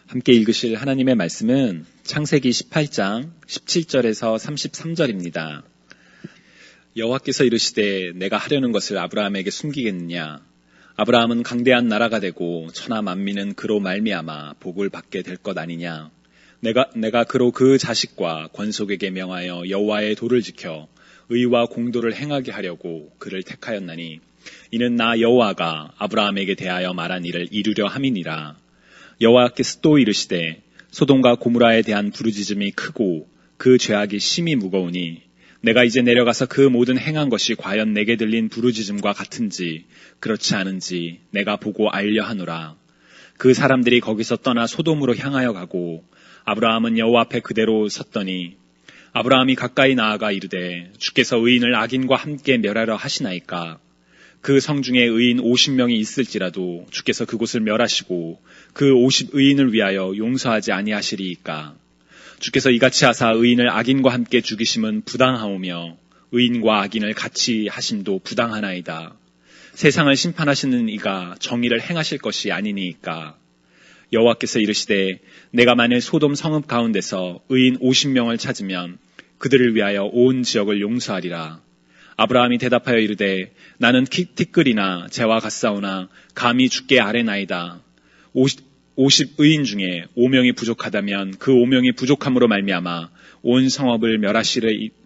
함께 읽으실 하나님의 말씀은 창세기 18장 17절에서 33절입니다. 여호와께서 이르시되 내가 하려는 것을 아브라함에게 숨기겠느냐? 아브라함은 강대한 나라가 되고 천하 만민은 그로 말미암아 복을 받게 될 것 아니냐? 내가 그로 그 자식과 권속에게 명하여 여호와의 도를 지켜 의와 공도를 행하게 하려고 그를 택하였나니 이는 나 여호와가 아브라함에게 대하여 말한 일을 이루려 함이니라. 여호와께서 또 이르시되 소돔과 고모라에 대한 부르짖음이 크고 그 죄악이 심히 무거우니 내가 이제 내려가서 그 모든 행한 것이 과연 내게 들린 부르짖음과 같은지 그렇지 않은지 내가 보고 알려 하노라. 그 사람들이 거기서 떠나 소돔으로 향하여 가고 아브라함은 여호와 앞에 그대로 섰더니 아브라함이 가까이 나아가 이르되 주께서 의인을 악인과 함께 멸하려 하시나이까? 그 성 중에 의인 50명이 있을지라도 주께서 그곳을 멸하시고 그 50의인을 위하여 용서하지 아니하시리이까? 주께서 이같이 하사 의인을 악인과 함께 죽이심은 부당하오며 의인과 악인을 같이 하심도 부당하나이다. 세상을 심판하시는 이가 정의를 행하실 것이 아니니이까? 여호와께서 이르시되 내가 만일 소돔 성읍 가운데서 의인 50명을 찾으면 그들을 위하여 온 지역을 용서하리라. 아브라함이 대답하여 이르되 나는 티끌이나 재와 같사오나 감히 주께 아뢰나이다. 50의인 중에 5명이 부족하다면 그 5명이 부족함으로 말미암아 온 성읍을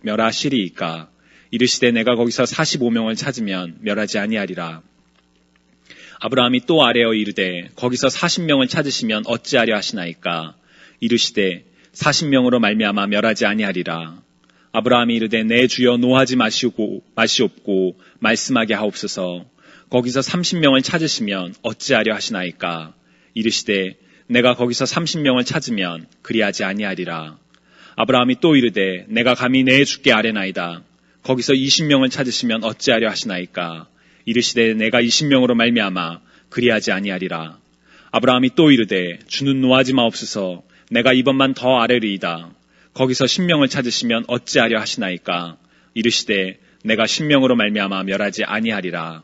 멸하시리이까? 이르시되 내가 거기서 45명을 찾으면 멸하지 아니하리라. 아브라함이 또 아뢰어 이르되 거기서 40명을 찾으시면 어찌하려 하시나이까? 이르시되 40명으로 말미암아 멸하지 아니하리라. 아브라함이 이르되 내 주여 노하지 마시옵고 말씀하게 하옵소서. 거기서 30명을 찾으시면 어찌하려 하시나이까? 이르시되 내가 거기서 30명을 찾으면 그리하지 아니하리라. 아브라함이 또 이르되 내가 감히 내 주께 아뢰나이다. 거기서 20명을 찾으시면 어찌하려 하시나이까? 이르시되 내가 20명으로 말미암아 그리하지 아니하리라. 아브라함이 또 이르되 주는 노하지 마옵소서. 내가 이번만 더 아뢰리이다. 거기서 10명을 찾으시면 어찌하려 하시나이까? 이르시되 내가 10명으로 말미암아 멸하지 아니하리라.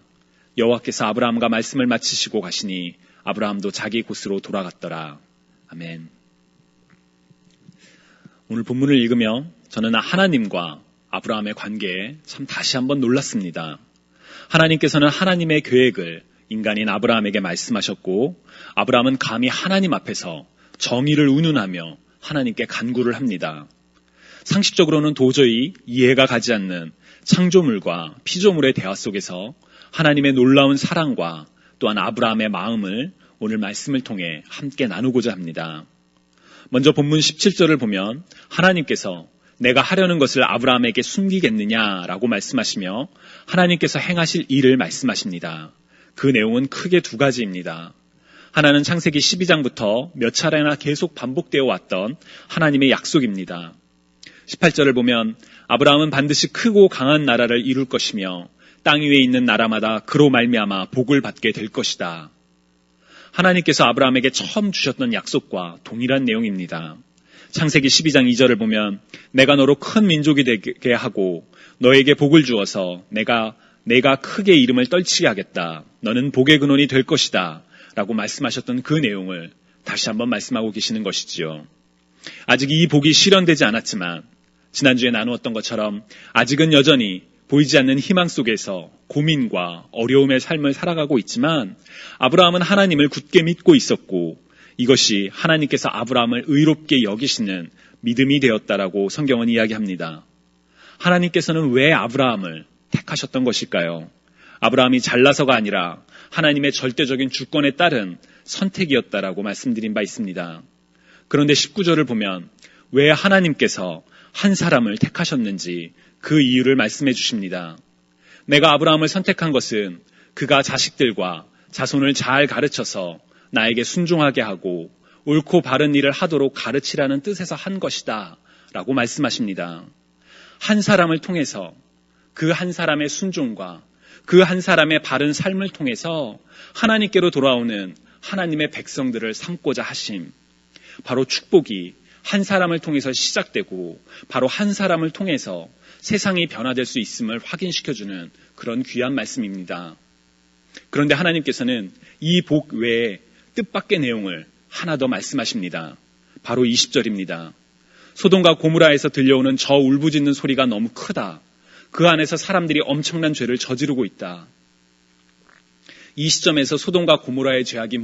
여호와께서 아브라함과 말씀을 마치시고 가시니 아브라함도 자기 곳으로 돌아갔더라. 아멘. 오늘 본문을 읽으며 저는 하나님과 아브라함의 관계에 참 다시 한번 놀랐습니다. 하나님께서는 하나님의 계획을 인간인 아브라함에게 말씀하셨고 아브라함은 감히 하나님 앞에서 정의를 운운하며 하나님께 간구를 합니다. 상식적으로는 도저히 이해가 가지 않는 창조물과 피조물의 대화 속에서 하나님의 놀라운 사랑과 또한 아브라함의 마음을 오늘 말씀을 통해 함께 나누고자 합니다. 먼저 본문 17절을 보면 하나님께서 내가 하려는 것을 아브라함에게 숨기겠느냐라고 말씀하시며 하나님께서 행하실 일을 말씀하십니다. 그 내용은 크게 두 가지입니다. 하나는 창세기 12장부터 몇 차례나 계속 반복되어 왔던 하나님의 약속입니다. 18절을 보면 아브라함은 반드시 크고 강한 나라를 이룰 것이며 땅 위에 있는 나라마다 그로 말미암아 복을 받게 될 것이다. 하나님께서 아브라함에게 처음 주셨던 약속과 동일한 내용입니다. 창세기 12장 2절을 보면 내가 너로 큰 민족이 되게 하고 너에게 복을 주어서 내가 크게 이름을 떨치게 하겠다. 너는 복의 근원이 될 것이다. 라고 말씀하셨던 그 내용을 다시 한번 말씀하고 계시는 것이지요. 아직 이 복이 실현되지 않았지만 지난주에 나누었던 것처럼 아직은 여전히 보이지 않는 희망 속에서 고민과 어려움의 삶을 살아가고 있지만 아브라함은 하나님을 굳게 믿고 있었고 이것이 하나님께서 아브라함을 의롭게 여기시는 믿음이 되었다라고 성경은 이야기합니다. 하나님께서는 왜 아브라함을 택하셨던 것일까요? 아브라함이 잘나서가 아니라 하나님의 절대적인 주권에 따른 선택이었다라고 말씀드린 바 있습니다. 그런데 19절을 보면 왜 하나님께서 한 사람을 택하셨는지 그 이유를 말씀해 주십니다. 내가 아브라함을 선택한 것은 그가 자식들과 자손을 잘 가르쳐서 나에게 순종하게 하고 옳고 바른 일을 하도록 가르치라는 뜻에서 한 것이다 라고 말씀하십니다. 한 사람을 통해서 그 한 사람의 순종과 그 한 사람의 바른 삶을 통해서 하나님께로 돌아오는 하나님의 백성들을 삼고자 하심. 바로 축복이 한 사람을 통해서 시작되고 바로 한 사람을 통해서 세상이 변화될 수 있음을 확인시켜주는 그런 귀한 말씀입니다. 그런데 하나님께서는 이 복 외에 뜻밖의 내용을 하나 더 말씀하십니다. 바로 20절입니다. 소돔과 고모라에서 들려오는 저 울부짖는 소리가 너무 크다. 그 안에서 사람들이 엄청난 죄를 저지르고 있다. 이 시점에서 소돔과 고모라의 죄악이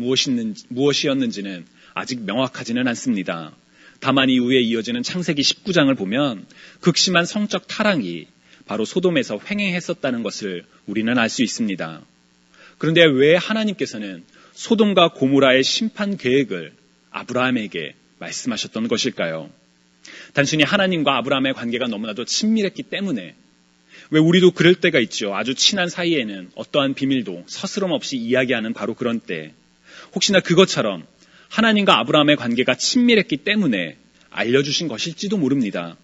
무엇이었는지는 아직 명확하지는 않습니다. 다만 이후에 이어지는 창세기 19장을 보면 극심한 성적 타락이 바로 소돔에서 횡행했었다는 것을 우리는 알 수 있습니다. 그런데 왜 하나님께서는 소돔과 고모라의 심판 계획을 아브라함에게 말씀하셨던 것일까요? 단순히 하나님과 아브라함의 관계가 너무나도 친밀했기 때문에, 왜 우리도 그럴 때가 있죠. 아주 친한 사이에는 어떠한 비밀도 서스럼 없이 이야기하는 바로 그런 때, 혹시나 그것처럼 하나님과 아브라함의 관계가 친밀했기 때문에 알려주신 것일지도 모릅니다.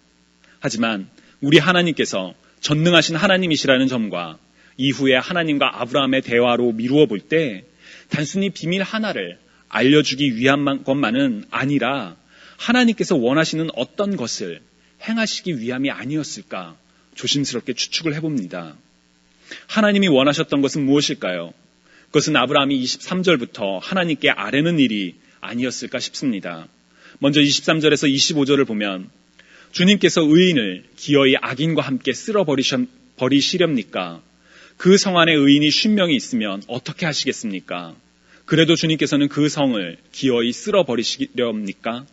하지만 우리 하나님께서 전능하신 하나님이시라는 점과 이후에 하나님과 아브라함의 대화로 미루어 볼 때 단순히 비밀 하나를 알려주기 위한 것만은 아니라 하나님께서 원하시는 어떤 것을 행하시기 위함이 아니었을까 조심스럽게 추측을 해봅니다. 하나님이 원하셨던 것은 무엇일까요? 그것은 아브라함이 23절부터 하나님께 아뢰는 일이 아니었을까 싶습니다. 먼저 23절에서 25절을 보면 주님께서 의인을 기어이 악인과 함께 쓸어버리시렵니까? 그 성 안에 의인이 50명이 있으면 어떻게 하시겠습니까? 그래도 주님께서는 그 성을 기어이 쓸어버리시렵니까?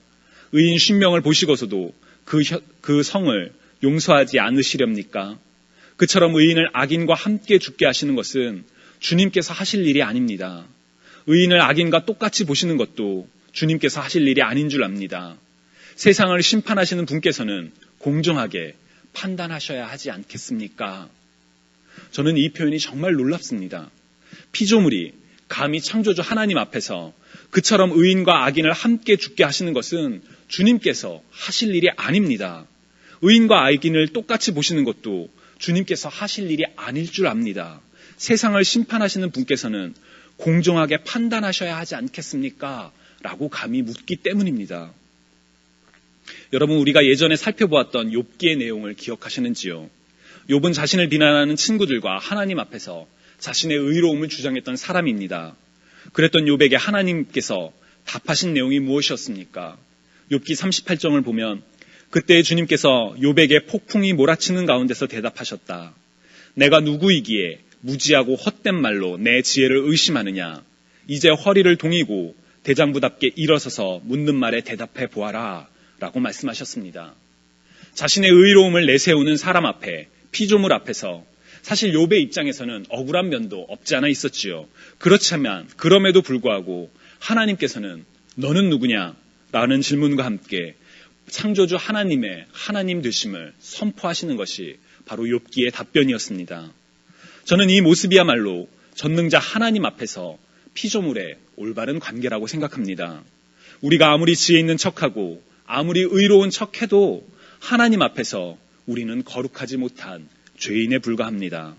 의인 50명을 보시고서도 그 성을 용서하지 않으시렵니까? 그처럼 의인을 악인과 함께 죽게 하시는 것은 주님께서 하실 일이 아닙니다. 의인을 악인과 똑같이 보시는 것도 주님께서 하실 일이 아닌 줄 압니다. 세상을 심판하시는 분께서는 공정하게 판단하셔야 하지 않겠습니까? 저는 이 표현이 정말 놀랍습니다. 피조물이 감히 창조주 하나님 앞에서 그처럼 의인과 악인을 함께 죽게 하시는 것은 주님께서 하실 일이 아닙니다. 의인과 악인을 똑같이 보시는 것도 주님께서 하실 일이 아닐 줄 압니다. 세상을 심판하시는 분께서는 공정하게 판단하셔야 하지 않겠습니까? 라고 감히 묻기 때문입니다. 여러분, 우리가 예전에 살펴보았던 욥기의 내용을 기억하시는지요? 욥은 자신을 비난하는 친구들과 하나님 앞에서 자신의 의로움을 주장했던 사람입니다. 그랬던 욥에게 하나님께서 답하신 내용이 무엇이었습니까? 욥기 38장을 보면 그때 주님께서 욥에게 폭풍이 몰아치는 가운데서 대답하셨다. 내가 누구이기에 무지하고 헛된 말로 내 지혜를 의심하느냐? 이제 허리를 동이고 대장부답게 일어서서 묻는 말에 대답해 보아라 라고 말씀하셨습니다. 자신의 의로움을 내세우는 사람 앞에, 피조물 앞에서 사실 욥의 입장에서는 억울한 면도 없지 않아 있었지요. 그렇지만 그럼에도 불구하고 하나님께서는 너는 누구냐? 라는 질문과 함께 창조주 하나님의 하나님 되심을 선포하시는 것이 바로 욥기의 답변이었습니다. 저는 이 모습이야말로 전능자 하나님 앞에서 피조물의 올바른 관계라고 생각합니다. 우리가 아무리 지혜 있는 척하고 아무리 의로운 척해도 하나님 앞에서 우리는 거룩하지 못한 죄인에 불과합니다.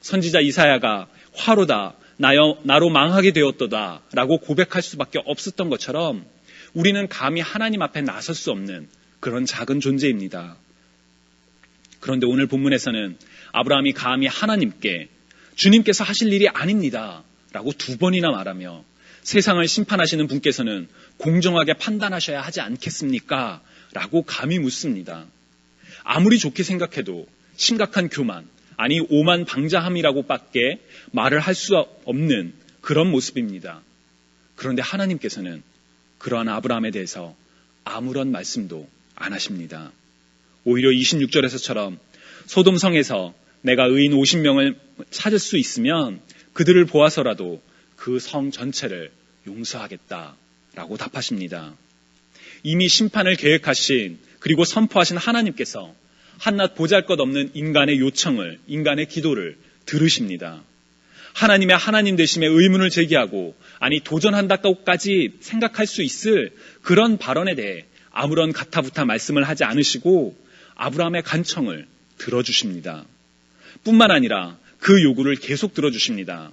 선지자 이사야가 화로다 나로 망하게 되었도다 라고 고백할 수밖에 없었던 것처럼 우리는 감히 하나님 앞에 나설 수 없는 그런 작은 존재입니다. 그런데 오늘 본문에서는 아브라함이 감히 하나님께 주님께서 하실 일이 아닙니다 라고 2번이나 말하며 세상을 심판하시는 분께서는 공정하게 판단하셔야 하지 않겠습니까? 라고 감히 묻습니다. 아무리 좋게 생각해도 심각한 교만, 아니 오만방자함이라고 밖에 말을 할 수 없는 그런 모습입니다. 그런데 하나님께서는 그러한 아브라함에 대해서 아무런 말씀도 안 하십니다. 오히려 26절에서처럼 소돔성에서 내가 의인 50명을 찾을 수 있으면 그들을 보아서라도 그 성 전체를 용서하겠다라고 답하십니다. 이미 심판을 계획하신 그리고 선포하신 하나님께서 한낱 보잘것없는 인간의 요청을, 인간의 기도를 들으십니다. 하나님의 하나님 되심에 의문을 제기하고 아니 도전한다고까지 생각할 수 있을 그런 발언에 대해 아무런 가타부타 말씀을 하지 않으시고 아브라함의 간청을 들어주십니다. 뿐만 아니라 그 요구를 계속 들어주십니다.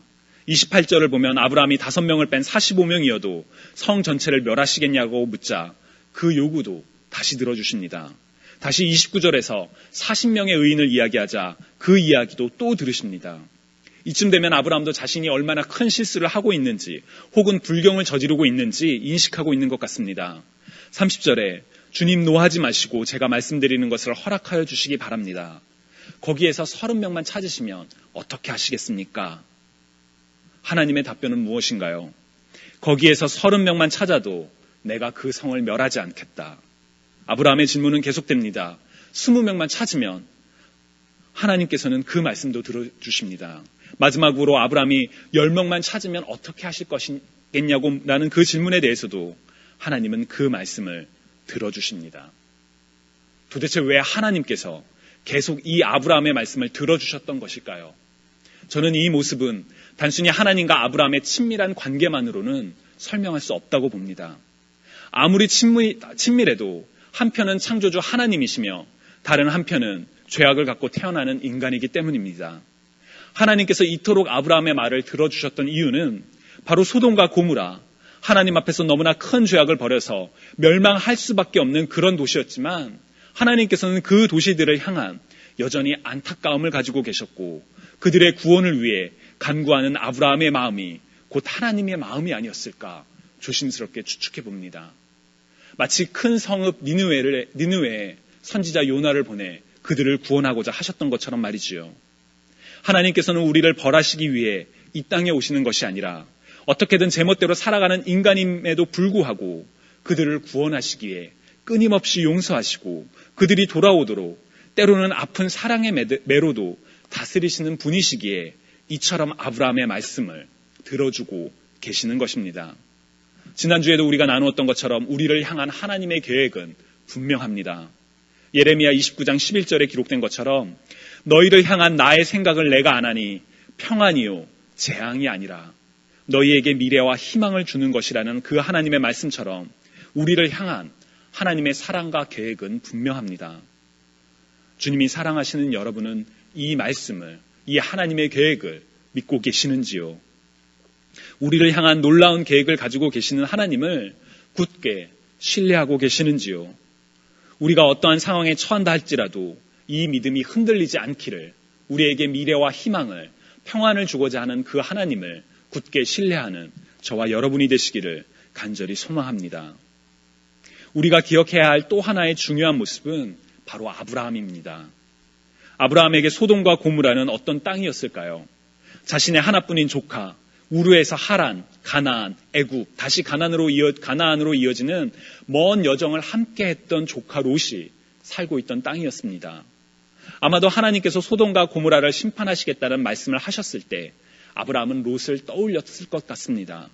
28절을 보면 아브라함이 5명을 뺀 45명이어도 성 전체를 멸하시겠냐고 묻자 그 요구도 다시 들어주십니다. 다시 29절에서 40명의 의인을 이야기하자 그 이야기도 또 들으십니다. 이쯤 되면 아브라함도 자신이 얼마나 큰 실수를 하고 있는지 혹은 불경을 저지르고 있는지 인식하고 있는 것 같습니다. 30절에 주님 노하지 마시고 제가 말씀드리는 것을 허락하여 주시기 바랍니다. 거기에서 30명만 찾으시면 어떻게 하시겠습니까? 하나님의 답변은 무엇인가요? 거기에서 30명만 찾아도 내가 그 성을 멸하지 않겠다. 아브라함의 질문은 계속됩니다. 20명만 찾으면 하나님께서는 그 말씀도 들어주십니다. 마지막으로 아브라함이 10명만 찾으면 어떻게 하실 것이겠냐고 라는 그 질문에 대해서도 하나님은 그 말씀을 들어주십니다. 도대체 왜 하나님께서 계속 이 아브라함의 말씀을 들어주셨던 것일까요? 저는 이 모습은 단순히 하나님과 아브라함의 친밀한 관계만으로는 설명할 수 없다고 봅니다. 아무리 친밀해도 한편은 창조주 하나님이시며 다른 한편은 죄악을 갖고 태어나는 인간이기 때문입니다. 하나님께서 이토록 아브라함의 말을 들어주셨던 이유는 바로 소돔과 고모라, 하나님 앞에서 너무나 큰 죄악을 벌여서 멸망할 수밖에 없는 그런 도시였지만 하나님께서는 그 도시들을 향한 여전히 안타까움을 가지고 계셨고 그들의 구원을 위해 간구하는 아브라함의 마음이 곧 하나님의 마음이 아니었을까 조심스럽게 추측해 봅니다. 마치 큰 성읍 니느웨에 선지자 요나를 보내 그들을 구원하고자 하셨던 것처럼 말이지요. 하나님께서는 우리를 벌하시기 위해 이 땅에 오시는 것이 아니라 어떻게든 제멋대로 살아가는 인간임에도 불구하고 그들을 구원하시기에 끊임없이 용서하시고 그들이 돌아오도록 때로는 아픈 사랑의 매로도 다스리시는 분이시기에 이처럼 아브라함의 말씀을 들어주고 계시는 것입니다. 지난주에도 우리가 나누었던 것처럼 우리를 향한 하나님의 계획은 분명합니다. 예레미야 29장 11절에 기록된 것처럼 너희를 향한 나의 생각을 내가 아나니 평안이요 재앙이 아니라 너희에게 미래와 희망을 주는 것이라는 그 하나님의 말씀처럼 우리를 향한 하나님의 사랑과 계획은 분명합니다. 주님이 사랑하시는 여러분은 이 말씀을, 이 하나님의 계획을 믿고 계시는지요? 우리를 향한 놀라운 계획을 가지고 계시는 하나님을 굳게 신뢰하고 계시는지요? 우리가 어떠한 상황에 처한다 할지라도 이 믿음이 흔들리지 않기를, 우리에게 미래와 희망을, 평안을 주고자 하는 그 하나님을 굳게 신뢰하는 저와 여러분이 되시기를 간절히 소망합니다. 우리가 기억해야 할 또 하나의 중요한 모습은 바로 아브라함입니다. 아브라함에게 소돔과 고모라는 어떤 땅이었을까요? 자신의 하나뿐인 조카, 우르에서 하란, 가나안, 애굽, 다시 가나안으로 이어지는 먼 여정을 함께했던 조카 롯이 살고 있던 땅이었습니다. 아마도 하나님께서 소돔과 고모라를 심판하시겠다는 말씀을 하셨을 때 아브라함은 롯을 떠올렸을 것 같습니다.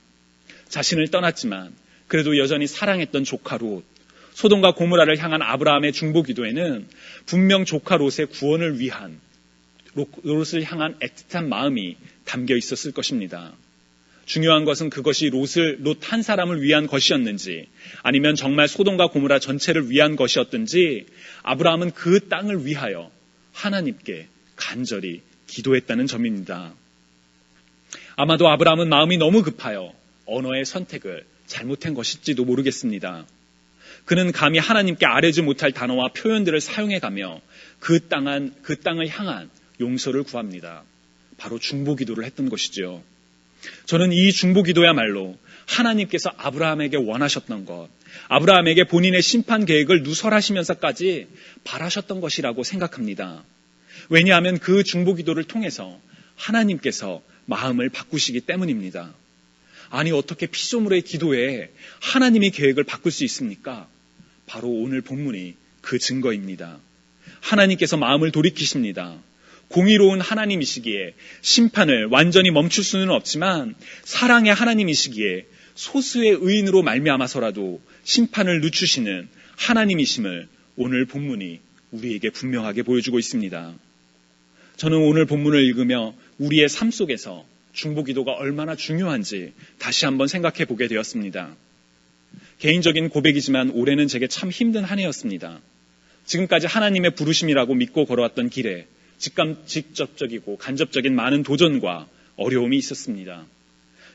자신을 떠났지만 그래도 여전히 사랑했던 조카 롯, 소돔과 고모라를 향한 아브라함의 중보 기도에는 분명 조카 롯의 구원을 위한, 롯을 향한 애틋한 마음이 담겨 있었을 것입니다. 중요한 것은 그것이 롯 한 사람을 위한 것이었는지 아니면 정말 소돔과 고모라 전체를 위한 것이었든지 아브라함은 그 땅을 위하여 하나님께 간절히 기도했다는 점입니다. 아마도 아브라함은 마음이 너무 급하여 언어의 선택을 잘못한 것일지도 모르겠습니다. 그는 감히 하나님께 아뢰지 못할 단어와 표현들을 사용해가며 그 땅을 향한 용서를 구합니다. 바로 중보기도를 했던 것이죠. 저는 이 중보기도야말로 하나님께서 아브라함에게 원하셨던 것, 아브라함에게 본인의 심판 계획을 누설하시면서까지 바라셨던 것이라고 생각합니다. 왜냐하면 그 중보기도를 통해서 하나님께서 마음을 바꾸시기 때문입니다. 아니 어떻게 피조물의 기도에 하나님의 계획을 바꿀 수 있습니까? 바로 오늘 본문이 그 증거입니다. 하나님께서 마음을 돌이키십니다. 공의로운 하나님이시기에 심판을 완전히 멈출 수는 없지만 사랑의 하나님이시기에 소수의 의인으로 말미암아서라도 심판을 늦추시는 하나님이심을 오늘 본문이 우리에게 분명하게 보여주고 있습니다. 저는 오늘 본문을 읽으며 우리의 삶 속에서 중보기도가 얼마나 중요한지 다시 한번 생각해 보게 되었습니다. 개인적인 고백이지만 올해는 제게 참 힘든 한 해였습니다. 지금까지 하나님의 부르심이라고 믿고 걸어왔던 길에 직접적이고 간접적인 많은 도전과 어려움이 있었습니다.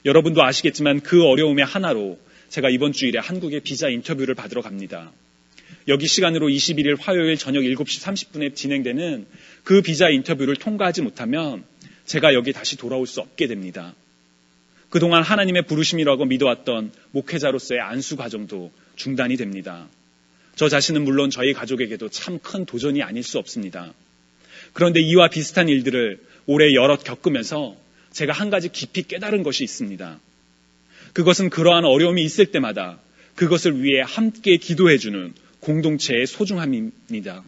여러분도 아시겠지만 그 어려움의 하나로 제가 이번 주일에 한국의 비자 인터뷰를 받으러 갑니다. 여기 시간으로 21일 화요일 저녁 7시 30분에 진행되는 그 비자 인터뷰를 통과하지 못하면 제가 여기 다시 돌아올 수 없게 됩니다. 그동안 하나님의 부르심이라고 믿어왔던 목회자로서의 안수 과정도 중단이 됩니다. 저 자신은 물론 저희 가족에게도 참 큰 도전이 아닐 수 없습니다. 그런데 이와 비슷한 일들을 올해 여럿 겪으면서 제가 한 가지 깊이 깨달은 것이 있습니다. 그것은 그러한 어려움이 있을 때마다 그것을 위해 함께 기도해주는 공동체의 소중함입니다.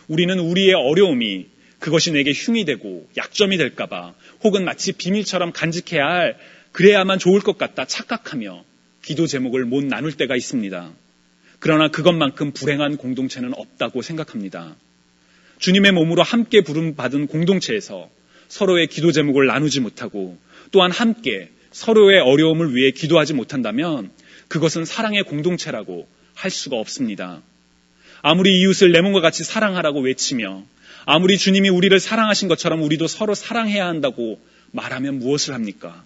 우리는 우리의 어려움이 그것이 내게 흉이 되고 약점이 될까봐 혹은 마치 비밀처럼 간직해야 할 그래야만 좋을 것 같다 착각하며 기도 제목을 못 나눌 때가 있습니다. 그러나 그것만큼 불행한 공동체는 없다고 생각합니다. 주님의 몸으로 함께 부름받은 공동체에서 서로의 기도 제목을 나누지 못하고 또한 함께 서로의 어려움을 위해 기도하지 못한다면 그것은 사랑의 공동체라고 할 수가 없습니다. 아무리 이웃을 내 몸과 같이 사랑하라고 외치며 아무리 주님이 우리를 사랑하신 것처럼 우리도 서로 사랑해야 한다고 말하면 무엇을 합니까?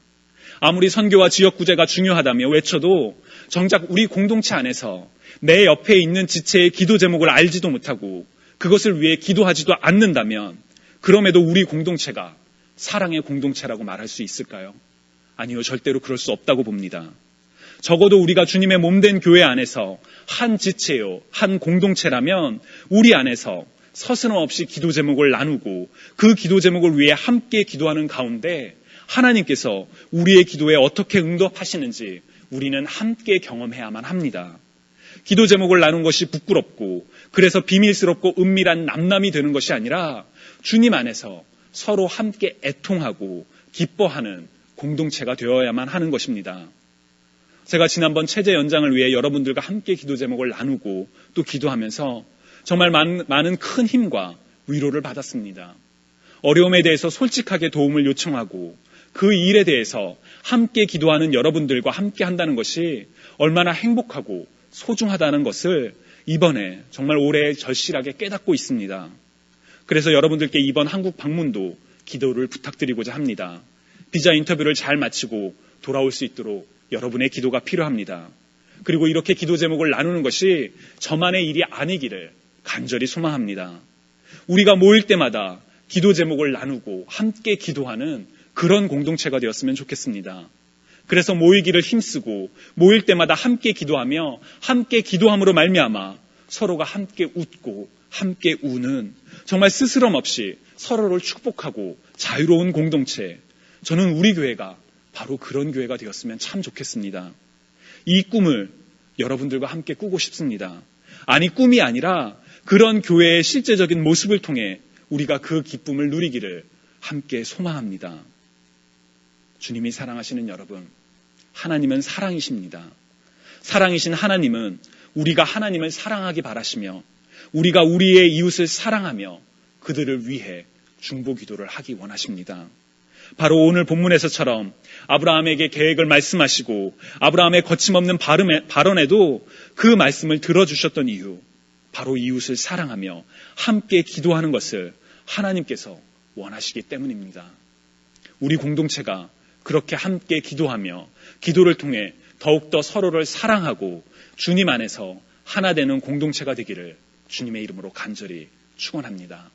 아무리 선교와 지역구제가 중요하다며 외쳐도 정작 우리 공동체 안에서 내 옆에 있는 지체의 기도 제목을 알지도 못하고 그것을 위해 기도하지도 않는다면 그럼에도 우리 공동체가 사랑의 공동체라고 말할 수 있을까요? 아니요, 절대로 그럴 수 없다고 봅니다. 적어도 우리가 주님의 몸된 교회 안에서 한 지체요, 한 공동체라면 우리 안에서 서스럼없이 기도 제목을 나누고 그 기도 제목을 위해 함께 기도하는 가운데 하나님께서 우리의 기도에 어떻게 응답하시는지 우리는 함께 경험해야만 합니다. 기도 제목을 나눈 것이 부끄럽고 그래서 비밀스럽고 은밀한 남남이 되는 것이 아니라 주님 안에서 서로 함께 애통하고 기뻐하는 공동체가 되어야만 하는 것입니다. 제가 지난번 체제 연장을 위해 여러분들과 함께 기도 제목을 나누고 또 기도하면서 정말 많은 큰 힘과 위로를 받았습니다. 어려움에 대해서 솔직하게 도움을 요청하고 그 일에 대해서 함께 기도하는 여러분들과 함께 한다는 것이 얼마나 행복하고 소중하다는 것을 이번에 정말 올해 절실하게 깨닫고 있습니다. 그래서 여러분들께 이번 한국 방문도 기도를 부탁드리고자 합니다. 비자 인터뷰를 잘 마치고 돌아올 수 있도록 여러분의 기도가 필요합니다. 그리고 이렇게 기도 제목을 나누는 것이 저만의 일이 아니기를 간절히 소망합니다. 우리가 모일 때마다 기도 제목을 나누고 함께 기도하는 그런 공동체가 되었으면 좋겠습니다. 그래서 모이기를 힘쓰고 모일 때마다 함께 기도하며 함께 기도함으로 말미암아 서로가 함께 웃고 함께 우는 정말 스스럼 없이 서로를 축복하고 자유로운 공동체, 저는 우리 교회가 바로 그런 교회가 되었으면 참 좋겠습니다. 이 꿈을 여러분들과 함께 꾸고 싶습니다. 아니, 꿈이 아니라 그런 교회의 실제적인 모습을 통해 우리가 그 기쁨을 누리기를 함께 소망합니다. 주님이 사랑하시는 여러분, 하나님은 사랑이십니다. 사랑이신 하나님은 우리가 하나님을 사랑하기 바라시며 우리가 우리의 이웃을 사랑하며 그들을 위해 중보 기도를 하기 원하십니다. 바로 오늘 본문에서처럼 아브라함에게 계획을 말씀하시고 아브라함의 거침없는 발언에도 그 말씀을 들어주셨던 이유, 바로 이웃을 사랑하며 함께 기도하는 것을 하나님께서 원하시기 때문입니다. 우리 공동체가 그렇게 함께 기도하며 기도를 통해 더욱더 서로를 사랑하고 주님 안에서 하나 되는 공동체가 되기를 주님의 이름으로 간절히 축원합니다.